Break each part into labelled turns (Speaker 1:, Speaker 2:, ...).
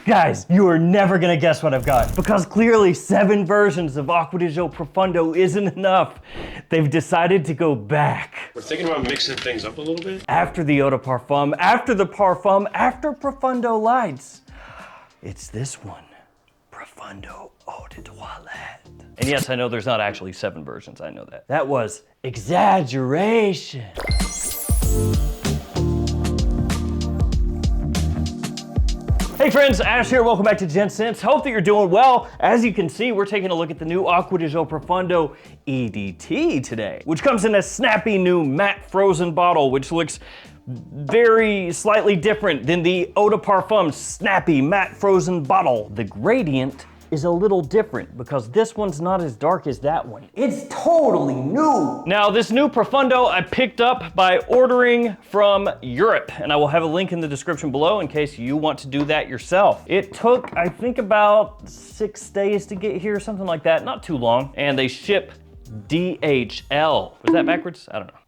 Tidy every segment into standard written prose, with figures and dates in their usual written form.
Speaker 1: Guys, you are never gonna guess what I've got, because clearly 7 versions of Acqua di Gio Profondo isn't enough. They've decided to go back.
Speaker 2: We're thinking about mixing things up a little bit.
Speaker 1: After the Eau de Parfum, after the Parfum, after Profondo Lights, it's this one, Profondo Eau de Toilette. And yes, I know there's not actually 7 versions, I know that. That was exaggeration. Hey friends, Ash here, welcome back to Gents. Hope that you're doing well. As you can see, we're taking a look at the new Acqua di Gio Profondo EDT today, which comes in a snappy new matte frozen bottle, which looks very slightly different than the Eau de Parfum snappy matte frozen bottle. The gradient is a little different because this one's not as dark as that one. It's totally new. Now, this new Profondo I picked up by ordering from Europe, and I will have a link in the description below in case you want to do that yourself. It took, I think, about 6 days to get here, something like that, not too long, and they ship DHL. Was that backwards? I don't know.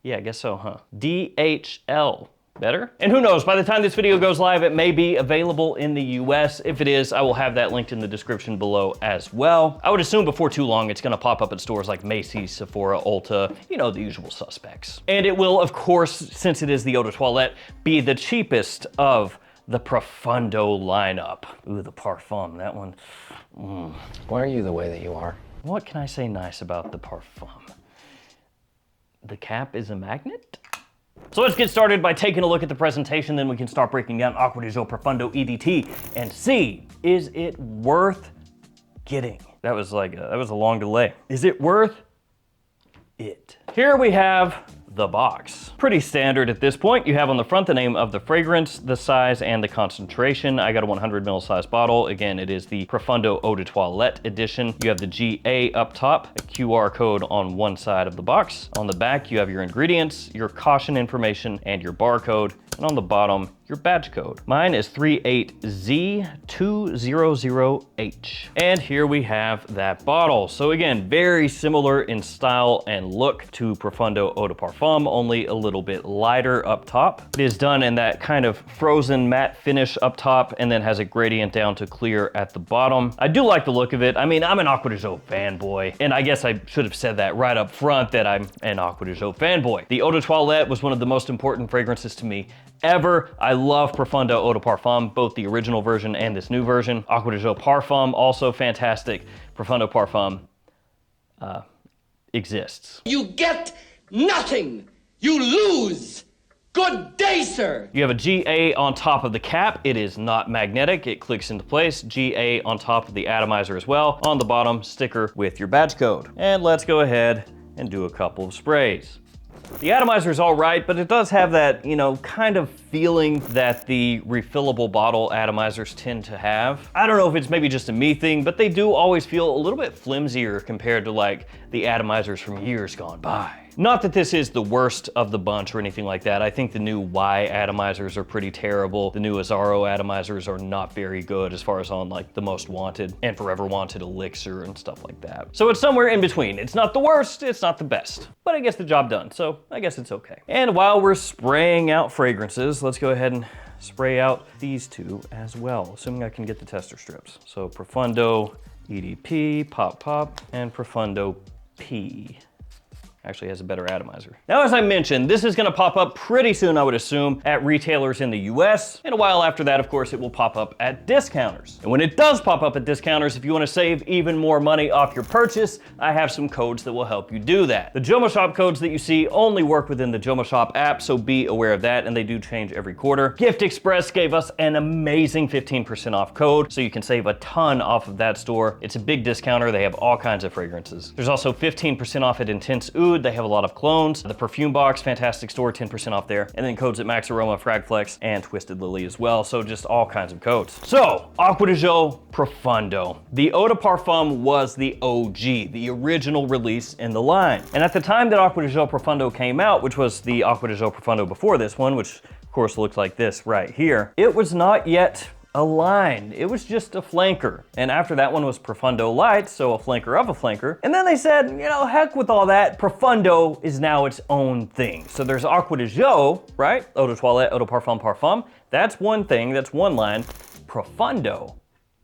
Speaker 1: Yeah, I guess so, huh? DHL. Better? And who knows, by the time this video goes live, it may be available in the US. If it is, I will have that linked in the description below as well. I would assume before too long, it's gonna pop up at stores like Macy's, Sephora, Ulta, you know, the usual suspects. And it will, of course, since it is the Eau de Toilette, be the cheapest of the Profondo lineup. Ooh, the Parfum, that one.
Speaker 3: Why are you the way that you are?
Speaker 1: What can I say nice about the Parfum? The cap is a magnet? So let's get started by taking a look at the presentation, then we can start breaking down Acqua di Gio Profondo EDT and see, is it worth getting? That was a long delay. Is it worth it? Here we have the box. Pretty standard at this point. You have on the front the name of the fragrance, the size, and the concentration. I got a 100 ml size bottle. Again, it is the Profondo Eau de Toilette edition. You have the GA up top, a QR code on one side of the box. On the back, you have your ingredients, your caution information, and your barcode. And on the bottom, your badge code. Mine is 38Z200H. And here we have that bottle. So again, very similar in style and look to Profondo Eau de Parfum, only a little bit lighter up top. It is done in that kind of frozen matte finish up top and then has a gradient down to clear at the bottom. I do like the look of it. I mean, I'm an Acqua di Gio fanboy, and I guess I should have said that right up front that I'm an Acqua di Gio fanboy. The Eau de Toilette was one of the most important fragrances to me ever. I love Profondo Eau de Parfum, both the original version and this new version. Acqua di Gio Parfum, also fantastic. Profondo Parfum exists.
Speaker 4: You get nothing. You lose. Good day, sir.
Speaker 1: You have a GA on top of the cap. It is not magnetic. It clicks into place. GA on top of the atomizer as well. On the bottom, sticker with your badge code. And let's go ahead and do a couple of sprays. The atomizer is all right, but it does have that, you know, kind of feeling that the refillable bottle atomizers tend to have. I don't know if it's maybe just a me thing, but they do always feel a little bit flimsier compared to like the atomizers from years gone by. Not that this is the worst of the bunch or anything like that. I think the new Y atomizers are pretty terrible. The new Azzaro atomizers are not very good as far as on like the most wanted and forever wanted elixir and stuff like that. So it's somewhere in between. It's not the worst, it's not the best, but it gets the job done. So I guess it's okay. And while we're spraying out fragrances, let's go ahead and spray out these two as well, assuming I can get the tester strips. So Profondo EDP, Pop, and Profondo P. Actually has a better atomizer. Now, as I mentioned, this is gonna pop up pretty soon, I would assume, at retailers in the US. And a while after that, of course, it will pop up at discounters. And when it does pop up at discounters, if you wanna save even more money off your purchase, I have some codes that will help you do that. The JOMASHOP codes that you see only work within the JOMASHOP app, so be aware of that, and they do change every quarter. Gift Express gave us an amazing 15% off code, so you can save a ton off of that store. It's a big discounter. They have all kinds of fragrances. There's also 15% off at Intense Oud. They have a lot of clones. The Perfume Box, fantastic store, 10% off there. And then codes at Max Aroma, Fragflex, and Twisted Lily as well. So just all kinds of codes. So, Acqua di Gio Profondo. The Eau de Parfum was the OG, the original release in the line. And at the time that Acqua di Gio Profondo came out, which was the Acqua di Gio Profondo before this one, which of course looks like this right here, it was not yet a line. It was just a flanker. And after that one was Profondo Light, so a flanker of a flanker. And then they said, you know, heck with all that, Profondo is now its own thing. So there's Acqua di Gio, right? Eau de Toilette, Eau de Parfum, Parfum. That's one thing, that's one line. Profondo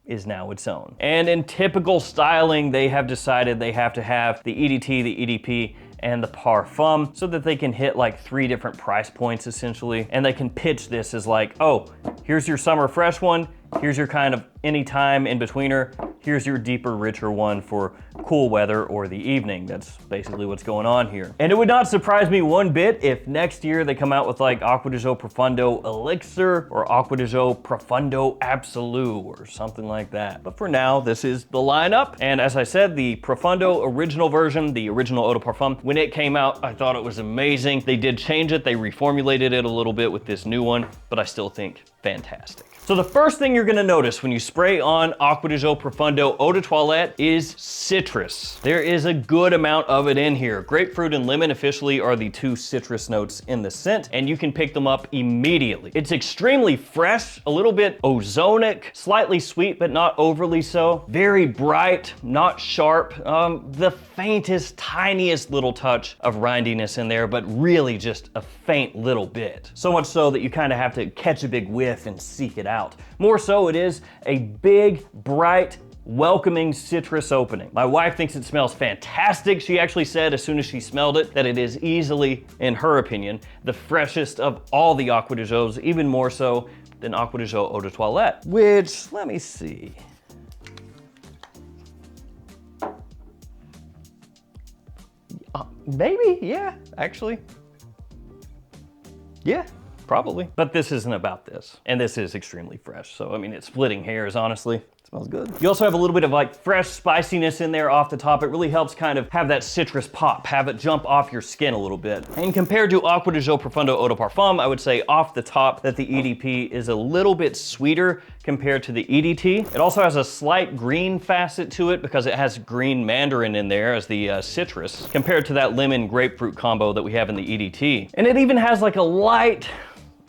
Speaker 1: is now its own. And in typical styling, they have decided they have to have the EDT, the EDP, and the Parfum so that they can hit like 3 different price points essentially. And they can pitch this as like, oh, here's your summer fresh one, here's your kind of anytime in betweener, here's your deeper, richer one for cool weather or the evening. That's basically what's going on here. And it would not surprise me one bit if next year they come out with like Acqua di Gio Profondo Elixir or Acqua di Gio Profondo Absolute or something like that. But for now, this is the lineup. And as I said, the Profondo original version, the original Eau de Parfum, when it came out, I thought it was amazing. They did change it. They reformulated it a little bit with this new one, but I still think fantastic. So the first thing you're gonna notice when you spray on Acqua di Gio Profondo Eau de Toilette is citrus. There is a good amount of it in here. Grapefruit and lemon officially are the 2 citrus notes in the scent, and you can pick them up immediately. It's extremely fresh, a little bit ozonic, slightly sweet, but not overly so. Very bright, not sharp. The faintest, tiniest little touch of rindiness in there, but really just a faint little bit. So much so that you kind of have to catch a big whiff and seek it out. More so, it is a big, bright, welcoming citrus opening. My wife thinks it smells fantastic. She actually said as soon as she smelled it that it is easily, in her opinion, the freshest of all the Acqua di Gios, even more so than Acqua di Gio Eau de Toilette, which, let me see. Maybe, yeah, actually. Yeah. Probably. But this isn't about this. And this is extremely fresh. So, I mean, it's splitting hairs, honestly. It smells good. You also have a little bit of like fresh spiciness in there off the top. It really helps kind of have that citrus pop, have it jump off your skin a little bit. And compared to Acqua di Gio Profondo Eau de Parfum, I would say off the top that the EDP is a little bit sweeter compared to the EDT. It also has a slight green facet to it because it has green mandarin in there as the citrus compared to that lemon grapefruit combo that we have in the EDT. And it even has like a light,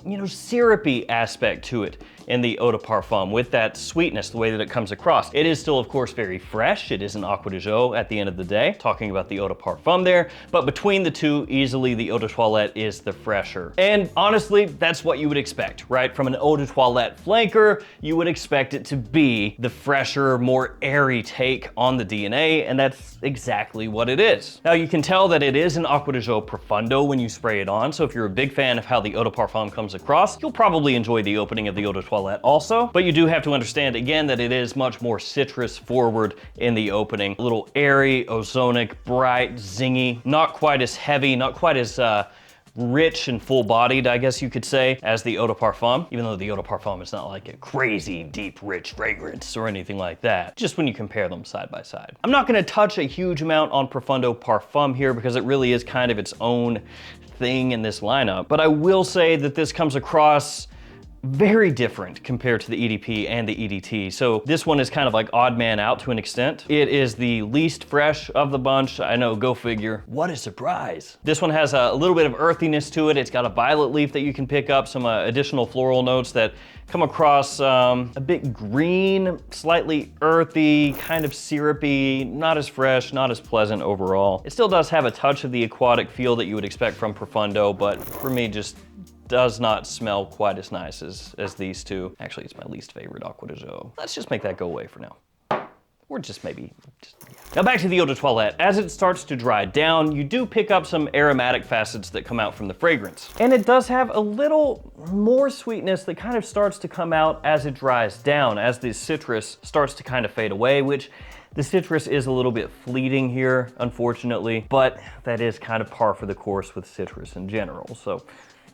Speaker 1: you know, syrupy aspect to it in the Eau de Parfum with that sweetness, the way that it comes across. It is still, of course, very fresh. It isn't Acqua di Gio at the end of the day, talking about the Eau de Parfum there, but between the two, easily the Eau de Toilette is the fresher. And honestly, that's what you would expect, right? From an Eau de Toilette flanker, you would expect it to be the fresher, more airy take on the DNA, and that's exactly what it is. Now, you can tell that it is an Acqua di Gio Profondo when you spray it on, so if you're a big fan of how the Eau de Parfum comes across, you'll probably enjoy the opening of the Eau de Toilette also, but you do have to understand again that it is much more citrus forward in the opening. A little airy, ozonic, bright, zingy, not quite as heavy, not quite as rich and full-bodied, I guess you could say, as the Eau de Parfum, even though the Eau de Parfum is not like a crazy, deep, rich fragrance or anything like that, just when you compare them side by side. I'm not gonna touch a huge amount on Profondo Parfum here because it really is kind of its own thing in this lineup, but I will say that this comes across very different compared to the EDP and the EDT. So this one is kind of like odd man out to an extent. It is the least fresh of the bunch. I know, go figure. What a surprise. This one has a little bit of earthiness to it. It's got a violet leaf that you can pick up, some additional floral notes that come across a bit green, slightly earthy, kind of syrupy, not as fresh, not as pleasant overall. It still does have a touch of the aquatic feel that you would expect from Profondo, but for me, just does not smell quite as nice as these two. Actually, it's my least favorite Acqua di Gio. Let's just make that go away for now. Or just maybe, Now back to the Eau de Toilette. As it starts to dry down, you do pick up some aromatic facets that come out from the fragrance. And it does have a little more sweetness that kind of starts to come out as it dries down, as the citrus starts to kind of fade away, which the citrus is a little bit fleeting here, unfortunately, but that is kind of par for the course with citrus in general. So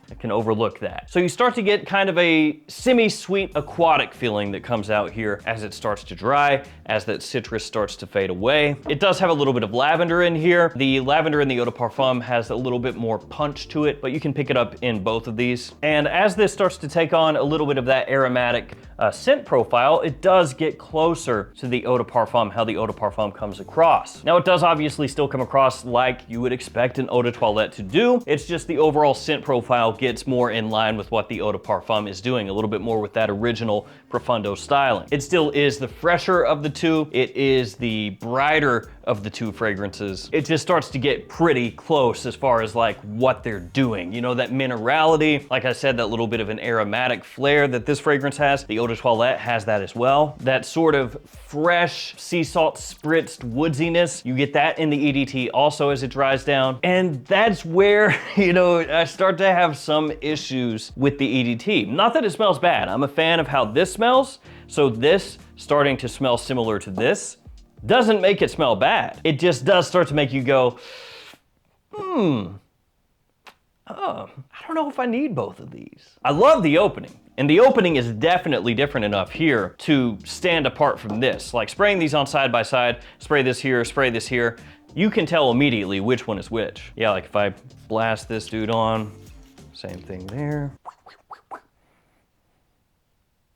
Speaker 1: I can overlook that. So you start to get kind of a semi-sweet aquatic feeling that comes out here as it starts to dry, as that citrus starts to fade away. It does have a little bit of lavender in here. The lavender in the Eau de Parfum has a little bit more punch to it, but you can pick it up in both of these. And as this starts to take on a little bit of that aromatic scent profile, it does get closer to the Eau de Parfum, how the Eau de Parfum comes across. Now it does obviously still come across like you would expect an Eau de Toilette to do. It's just the overall scent profile gets more in line with what the Eau de Parfum is doing, a little bit more with that original Profondo styling. It still is the fresher of the two. It is the brighter of the two fragrances, it just starts to get pretty close as far as like what they're doing. You know, that minerality, like I said, that little bit of an aromatic flair that this fragrance has, the Eau de Toilette has that as well. That sort of fresh sea salt spritzed woodsiness, you get that in the EDT also as it dries down. And that's where, you know, I start to have some issues with the EDT. Not that it smells bad. I'm a fan of how this smells. So this starting to smell similar to this doesn't make it smell bad. It just does start to make you go, I don't know if I need both of these. I love the opening. And the opening is definitely different enough here to stand apart from this. Like spraying these on side by side, spray this here, you can tell immediately which one is which. Yeah, like if I blast this dude on, same thing there.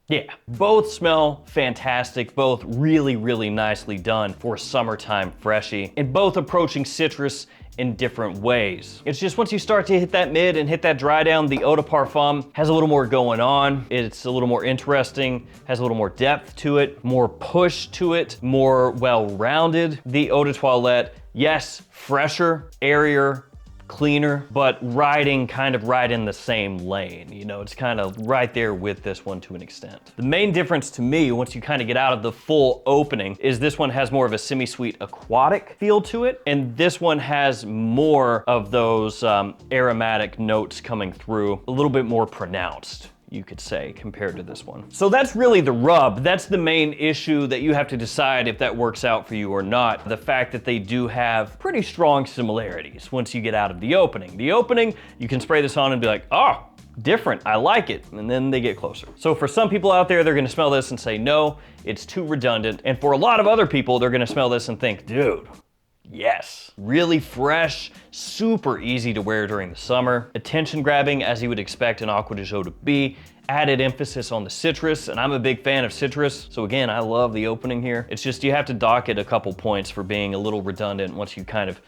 Speaker 1: Yeah, both smell fantastic, both really, really nicely done for summertime Freshie, and both approaching citrus in different ways. It's just once you start to hit that mid and hit that dry down, the Eau de Parfum has a little more going on. It's a little more interesting, has a little more depth to it, more push to it, more well-rounded. The Eau de Toilette, yes, fresher, airier, cleaner, but riding kind of right in the same lane. You know, it's kind of right there with this one to an extent. The main difference to me, once you kind of get out of the full opening, is this one has more of a semi-sweet aquatic feel to it, and this one has more of those aromatic notes coming through, a little bit more pronounced, you could say, compared to this one. So that's really the rub. That's the main issue that you have to decide if that works out for you or not. The fact that they do have pretty strong similarities once you get out of the opening. The opening, you can spray this on and be like, oh, different, I like it. And then they get closer. So for some people out there, they're gonna smell this and say, no, it's too redundant. And for a lot of other people, they're gonna smell this and think, dude, yes, really fresh, super easy to wear during the summer. Attention grabbing, as you would expect an Acqua di Gio to be. Added emphasis on the citrus, and I'm a big fan of citrus. So again, I love the opening here. It's just you have to dock it a couple points for being a little redundant once you kind of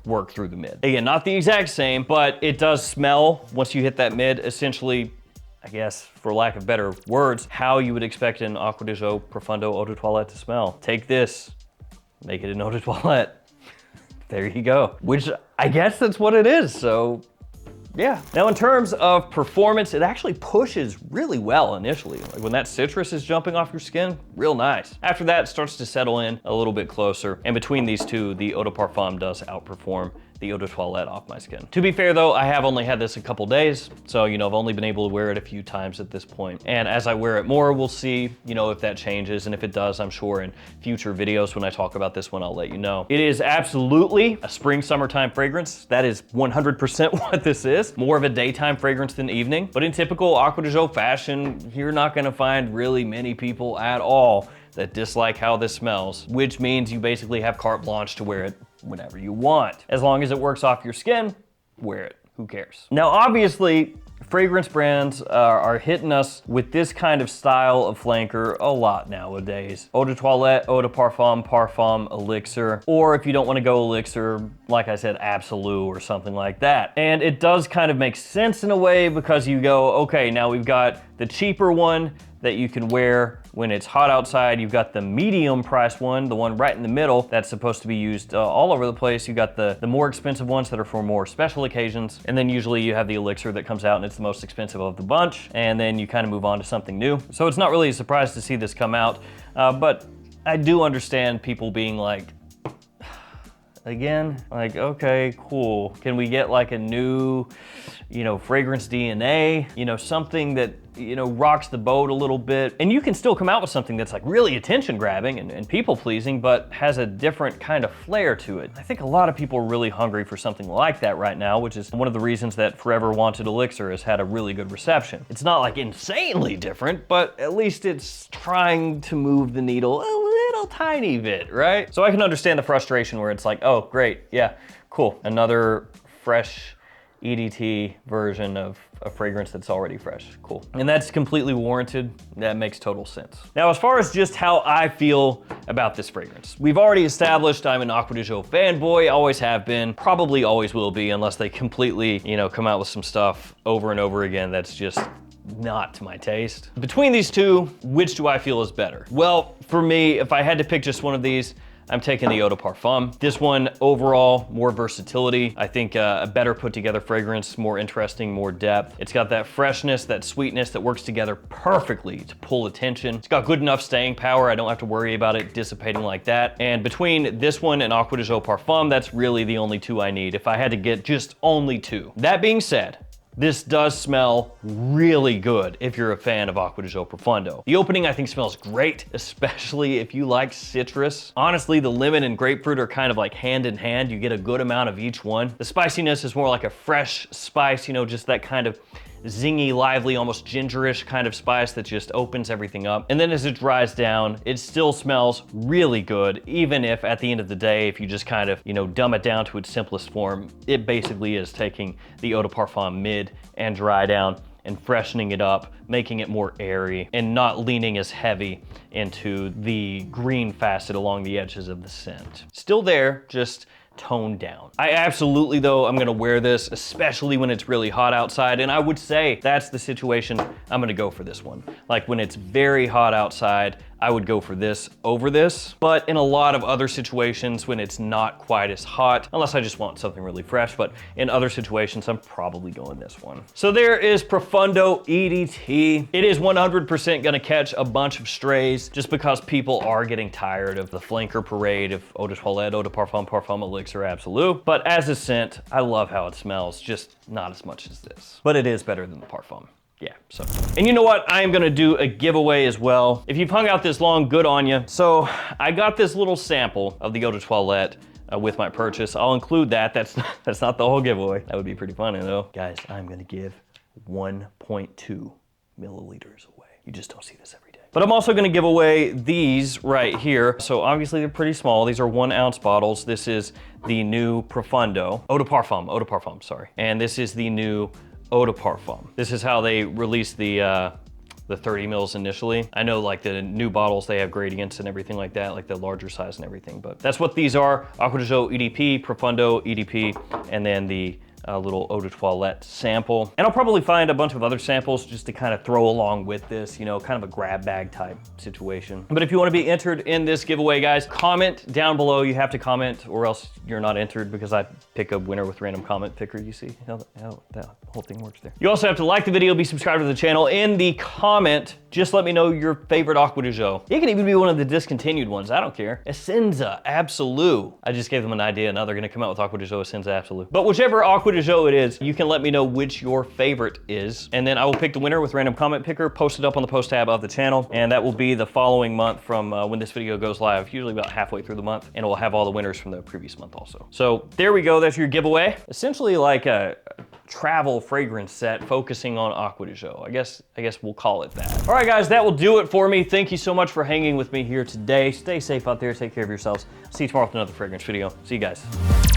Speaker 1: work through the mid. Again, not the exact same, but it does smell once you hit that mid, essentially, I guess, for lack of better words, how you would expect an Acqua di Gio Profondo Eau de Toilette to smell. Take this, make it an Eau de Toilette. There you go. Which I guess that's what it is, so yeah. Now in terms of performance, it actually pushes really well initially. Like when that citrus is jumping off your skin, real nice. After that, it starts to settle in a little bit closer. And between these two, the Eau de Parfum does outperform the Eau de Toilette off my skin. To be fair though, I have only had this a couple days, so you know, I've only been able to wear it a few times at this point. And as I wear it more, we'll see, you know, if that changes. And if it does, I'm sure in future videos when I talk about this one, I'll let you know. It is absolutely a spring summertime fragrance. That is 100% what this is. More of a daytime fragrance than evening. But in typical Acqua di Gio fashion, you're not gonna find really many people at all that dislike how this smells, which means you basically have carte blanche to wear it whenever you want. As long as it works off your skin, wear it, who cares? Now, obviously, fragrance brands are hitting us with this kind of style of flanker a lot nowadays. Eau de Toilette, Eau de Parfum, Parfum, Elixir, or if you don't want to go Elixir, like I said, Absolute or something like that. And it does kind of make sense in a way because you go, okay, now we've got the cheaper one that you can wear when it's hot outside. You've got the medium price one, the one right in the middle that's supposed to be used all over the place. You got the more expensive ones that are for more special occasions. And then usually you have the Elixir that comes out and it's the most expensive of the bunch. And then you kind of move on to something new. So it's not really a surprise to see this come out. But I do understand people being like, again, like, okay, cool. Can we get like a new, you know, fragrance DNA, you know, something that, you know, rocks the boat a little bit. And you can still come out with something that's like really attention grabbing and people pleasing, but has a different kind of flair to it. I think a lot of people are really hungry for something like that right now, which is one of the reasons that Forever Wanted Elixir has had a really good reception. It's not like insanely different, but at least it's trying to move the needle a little tiny bit, right? So I can understand the frustration where it's like, oh, great, yeah, cool. Another fresh EDT version of a fragrance that's already fresh. Cool. And that's completely warranted. That makes total sense. Now, as far as just how I feel about this fragrance, we've already established I'm an Acqua di Gio fanboy, always have been, probably always will be, unless they completely, you know, come out with some stuff over and over again that's just not to my taste. Between these two, which do I feel is better? Well, for me, if I had to pick just one of these, I'm taking the Eau de Parfum. This one, overall, more versatility. I think a better put together fragrance, more interesting, more depth. It's got that freshness, that sweetness that works together perfectly to pull attention. It's got good enough staying power. I don't have to worry about it dissipating like that. And between this one and Acqua di Gio Parfum, that's really the only two I need if I had to get just only two. That being said, this does smell really good if you're a fan of Acqua di Gio Profondo. The opening I think smells great, especially if you like citrus. Honestly, the lemon and grapefruit are kind of like hand in hand. You get a good amount of each one. The spiciness is more like a fresh spice, you know, just that kind of zingy, lively, almost gingerish kind of spice that just opens everything up. And then as it dries down, it still smells really good, even if at the end of the day, if you just kind of, you know, dumb it down to its simplest form, it basically is taking the Eau de Parfum mid and dry down and freshening it up, making it more airy and not leaning as heavy into the green facet along the edges of the scent. Still there, just toned down. I absolutely, though, I'm gonna wear this, especially when it's really hot outside, and I would say that's the situation I'm gonna go for this one. Like when it's very hot outside, I would go for this over this, but in a lot of other situations when it's not quite as hot, unless I just want something really fresh, but in other situations, I'm probably going this one. So there is Profondo EDT. It is 100% gonna catch a bunch of strays just because people are getting tired of the flanker parade of Eau de Toilette, Eau de Parfum, Parfum Elixir Absolute. But as a scent, I love how it smells, just not as much as this. But it is better than the Parfum. Yeah, so. And you know what? I am gonna do a giveaway as well. If you've hung out this long, good on you. So I got this little sample of the Eau de Toilette with my purchase. I'll include that. That's not the whole giveaway. That would be pretty funny though. Guys, I'm gonna give 1.2 milliliters away. You just don't see this every day. But I'm also gonna give away these right here. So obviously they're pretty small. These are 1 ounce bottles. This is the new Profondo, Eau de Parfum, sorry. And this is the new Eau de Parfum. This is how they released the 30 mils initially. I know like the new bottles, they have gradients and everything like that, like the larger size and everything, but that's what these are. Acqua di Gio EDP, Profondo EDP, and then the little Eau de Toilette sample. And I'll probably find a bunch of other samples just to kind of throw along with this, you know, kind of a grab bag type situation. But if you want to be entered in this giveaway, guys, comment down below. You have to comment or else you're not entered because I pick a winner with random comment picker. You see how that whole thing works there. You also have to like the video, be subscribed to the channel. In the comment, just let me know your favorite Acqua di Gio. It can even be one of the discontinued ones. I don't care. Essenza Absolute. I just gave them an idea. Now they're going to come out with Acqua di Gio Essenza Absolute. But whichever Acqua di Gio it is, you can let me know which your favorite is. And then I will pick the winner with random comment picker, post it up on the post tab of the channel. And that will be the following month from when this video goes live, usually about halfway through the month. And it will have all the winners from the previous month also. So there we go. That's your giveaway. Essentially like a travel fragrance set focusing on Acqua di Gio. I guess we'll call it that. All right, guys, that will do it for me. Thank you so much for hanging with me here today. Stay safe out there. Take care of yourselves. See you tomorrow with another fragrance video. See you guys.